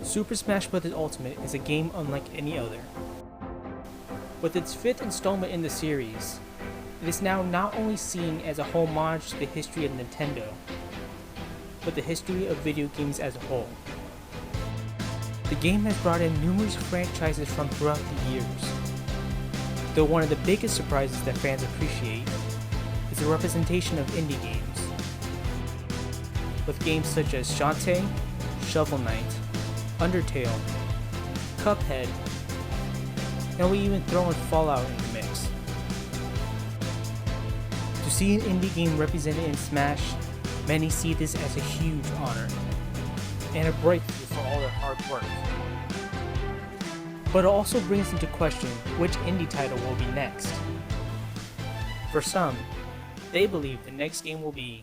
Super Smash Bros. Ultimate is a game unlike any other. With its 5th installment in the series, it is now not only seen as a homage to the history of Nintendo, but the history of video games as a whole. The game has brought in numerous franchises from throughout the years, though one of the biggest surprises that fans appreciate is the representation of indie games, with games such as Shantae, Shovel Knight, Undertale, Cuphead, and we even throw in Fallout in the mix. To see an indie game represented in Smash, many see this as a huge honor, and a breakthrough for all their hard work. But it also brings into question which indie title will be next. For some, they believe the next game will be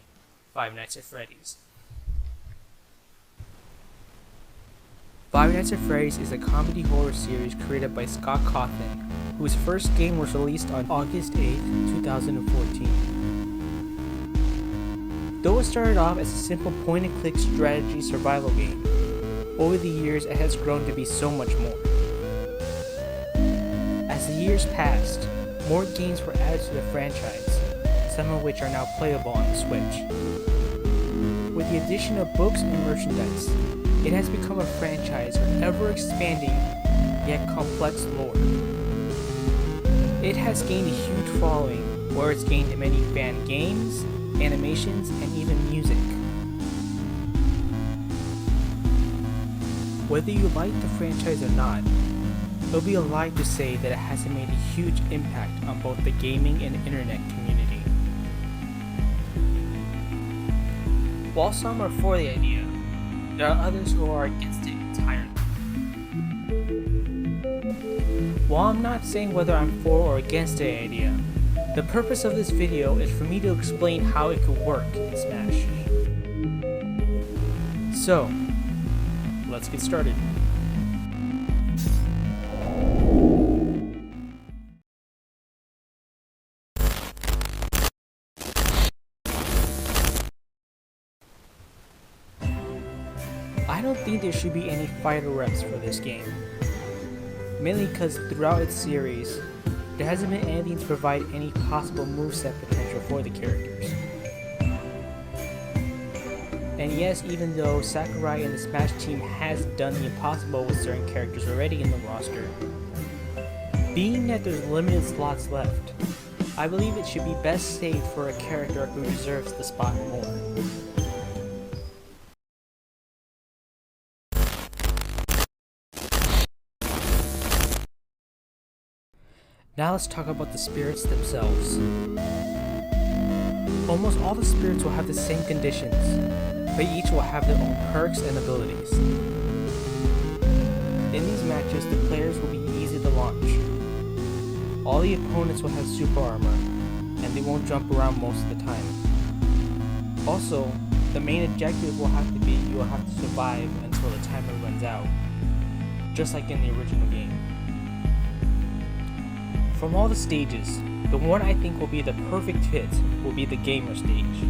Five Nights at Freddy's. Five Nights at Freddy's is a comedy horror series created by Scott Cawthon, whose first game was released on August 8, 2014. Though it started off as a simple point-and-click strategy survival game, over the years it has grown to be so much more. As the years passed, more games were added to the franchise, some of which are now playable on the Switch. With the addition of books and merchandise, it has become a franchise with ever-expanding, yet complex lore. It has gained a huge following, where it's gained many fan games, animations, and even music. Whether you like the franchise or not, it would be a lie to say that it hasn't made a huge impact on both the gaming and internet community. While some are for the idea, there are others who are against it entirely. While I'm not saying whether I'm for or against the idea, the purpose of this video is for me to explain how it could work in Smash. So, let's get started. I don't think there should be any fighter reps for this game, mainly because throughout its series, there hasn't been anything to provide any possible moveset potential for the characters. And yes, even though Sakurai and the Smash team has done the impossible with certain characters already in the roster, being that there's limited slots left, I believe it should be best saved for a character who deserves the spot more. Now let's talk about the spirits themselves. Almost all the spirits will have the same conditions, but each will have their own perks and abilities. In these matches, the players will be easy to launch. All the opponents will have super armor, and they won't jump around most of the time. Also, the main objective will have to be you will have to survive until the timer runs out, just like in the original game. From all the stages, the one I think will be the perfect fit will be the gamer stage.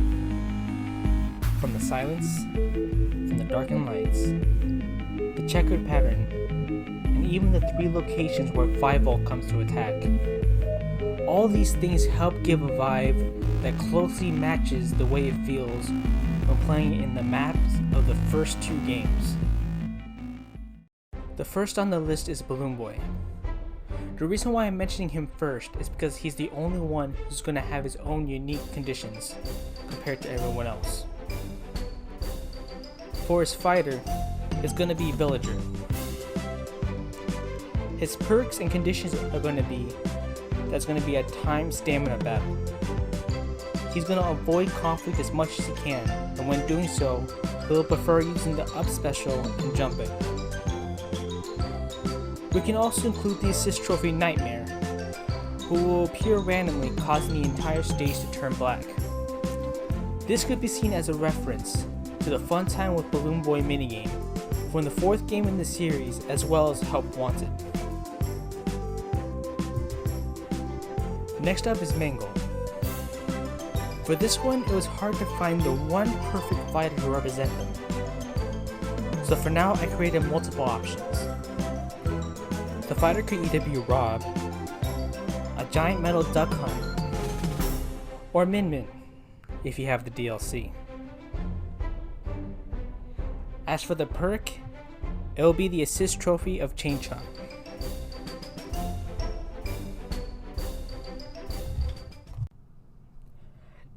From the silence, from the darkened lights, the checkered pattern, and even the 3 locations where 5-volt comes to attack. All these things help give a vibe that closely matches the way it feels when playing in the maps of the first 2 games. The first on the list is Balloon Boy. The reason why I'm mentioning him first is because he's the only one who's going to have his own unique conditions compared to everyone else. For his fighter, it's going to be Villager. His perks and conditions are going to be that's going to be a time stamina battle. He's going to avoid conflict as much as he can, and when doing so, he'll prefer using the up special and jumping. We can also include the assist trophy Nightmare, who will appear randomly, causing the entire stage to turn black. This could be seen as a reference to the Fun Time with Balloon Boy minigame from the 4th game in the series, as well as Help Wanted. Next up is Mangle. For this one, it was hard to find the one perfect fighter to represent them. So for now, I created multiple options. The fighter could either be Rob, a giant metal duck hunt, or Min Min, if you have the DLC. As for the perk, it will be the assist trophy of Chain Chomp.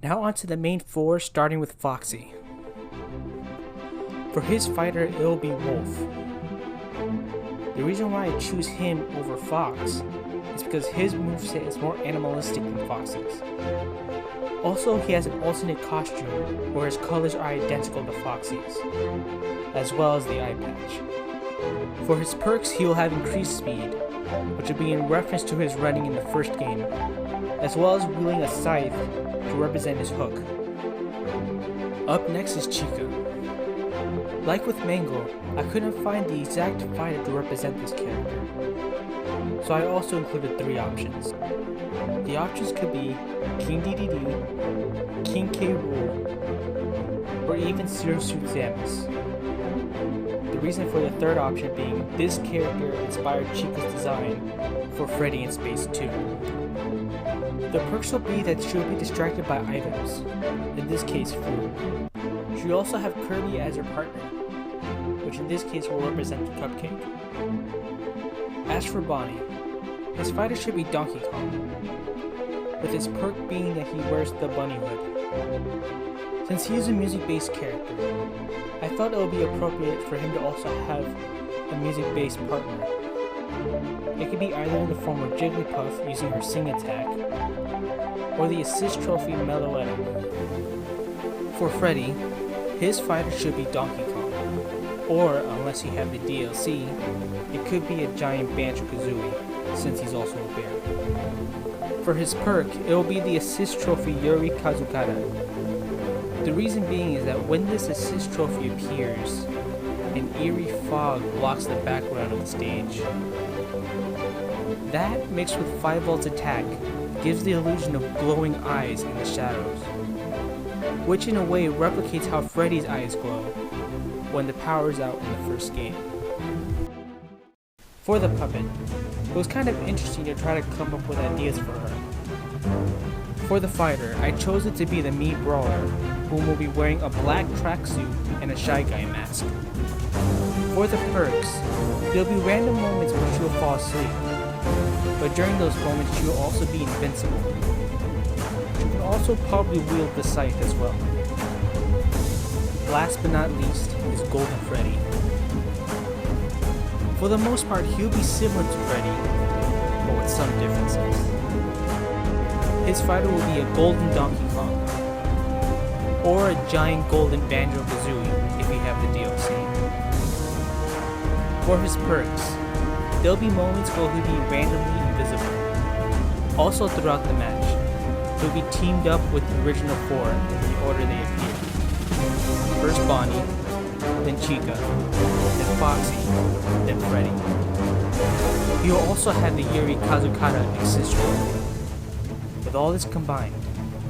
Now onto the main four, starting with Foxy. For his fighter, it will be Wolf. The reason why I choose him over Fox is because his moveset is more animalistic than Fox's. Also, he has an alternate costume where his colors are identical to Foxy's, as well as the eye patch. For his perks, he will have increased speed, which will be in reference to his running in the first game, as well as wielding a scythe to represent his hook. Up next is Chica. Like with Mangle, I couldn't find the exact fighter to represent this character, so I also included 3 options. The options could be King DDD, King K. Rool, or even Zero Suit Samus. The reason for the third option being this character inspired Chica's design for Freddy in Space 2. The perks will be that she will be distracted by items, in this case food. She will also have Kirby as her partner, which in this case will represent the cupcake. As for Bonnie, his fighter should be Donkey Kong, with his perk being that he wears the bunny hood. Since he is a music-based character, I thought it would be appropriate for him to also have a music-based partner. It could be either in the form of Jigglypuff using her Sing attack, or the assist trophy Meloetta. For Freddy, his fighter should be Donkey Kong, or unless you have the DLC, it could be a giant Banjo-Kazooie, since he's also a bear. For his perk, it will be the assist trophy Yuri Kazukata. The reason being is that when this assist trophy appears, an eerie fog blocks the background of the stage. That, mixed with 5-volt's attack, gives the illusion of glowing eyes in the shadows, which in a way replicates how Freddy's eyes glow when the power is out in the first game. For the puppet, it was kind of interesting to try to come up with ideas for her. For the fighter, I chose it to be the Mii Brawler, whom will be wearing a black tracksuit and a Shy Guy mask. For the perks, there'll be random moments where she will fall asleep, but during those moments she will also be invincible. She can also probably wield the scythe as well. Last but not least is Golden Freddy. For the most part, he'll be similar to Freddy, but with some differences. His fighter will be a golden Donkey Kong, or a giant golden Banjo-Kazooie if you have the DLC. For his perks, there'll be moments where he'll be randomly invisible. Also throughout the match, he'll be teamed up with the original 4 in the order they appear. First Bonnie, then Chica, then Foxy, then Freddy. He will also have the Yuri Kazukata assist trophy. With all this combined,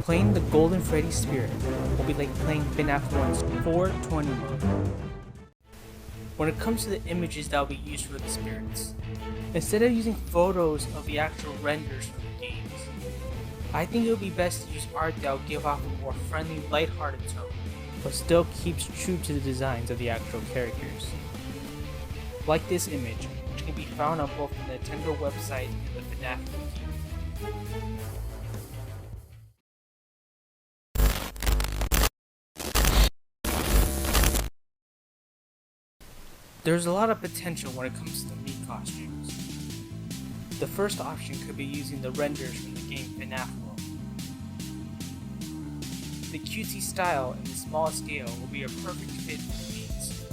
playing the Golden Freddy Spirit will be like playing FNAF 1's 420 mode. When it comes to the images that will be used for the spirits, instead of using photos of the actual renders from the games, I think it would be best to use art that will give off a more friendly, lighthearted tone, but still keeps true to the designs of the actual characters. Like this image, which can be found on both the Nintendo website and the FNAF wiki. There's a lot of potential when it comes to the Mii costumes. The first option could be using the renders from the game FNAF World. The cutesy style and the small scale will be a perfect fit for the Miis.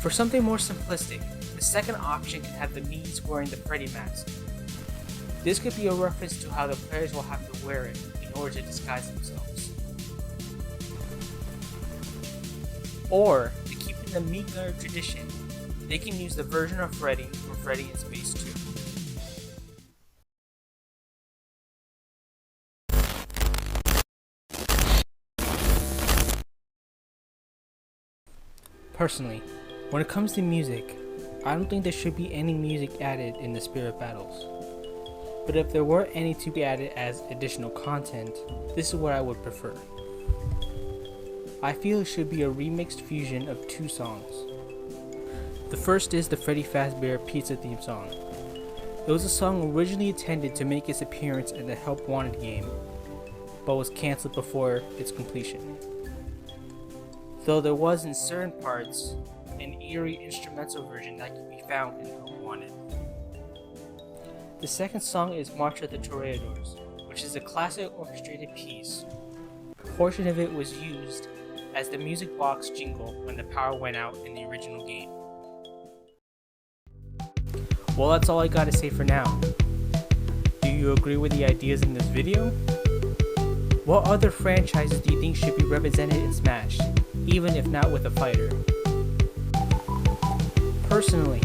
For something more simplistic, the second option can have the Miis wearing the Freddy mask. This could be a reference to how the players will have to wear it in order to disguise themselves. Or, to keep in the Mii nerd tradition, they can use the version of Freddy from Freddy in Space 2. Personally, when it comes to music, I don't think there should be any music added in the Spirit Battles. But if there were any to be added as additional content, this is what I would prefer. I feel it should be a remixed fusion of two songs. The first is the Freddy Fazbear Pizza theme song. It was a song originally intended to make its appearance in the Help Wanted game, but was cancelled before its completion. Though there was in certain parts an eerie instrumental version that can be found in Help Wanted. The second song is March of the Toreadors, which is a classic orchestrated piece. A portion of it was used as the music box jingle when the power went out in the original game. Well, that's all I gotta say for now. Do you agree with the ideas in this video? What other franchises do you think should be represented in Smash, even if not with a fighter? Personally,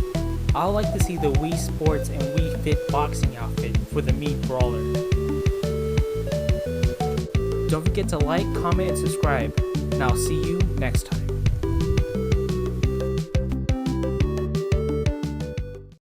I'd like to see the Wii Sports and Wii Fit boxing outfit for the Mii Brawler. Don't forget to like, comment, and subscribe, and I'll see you next time.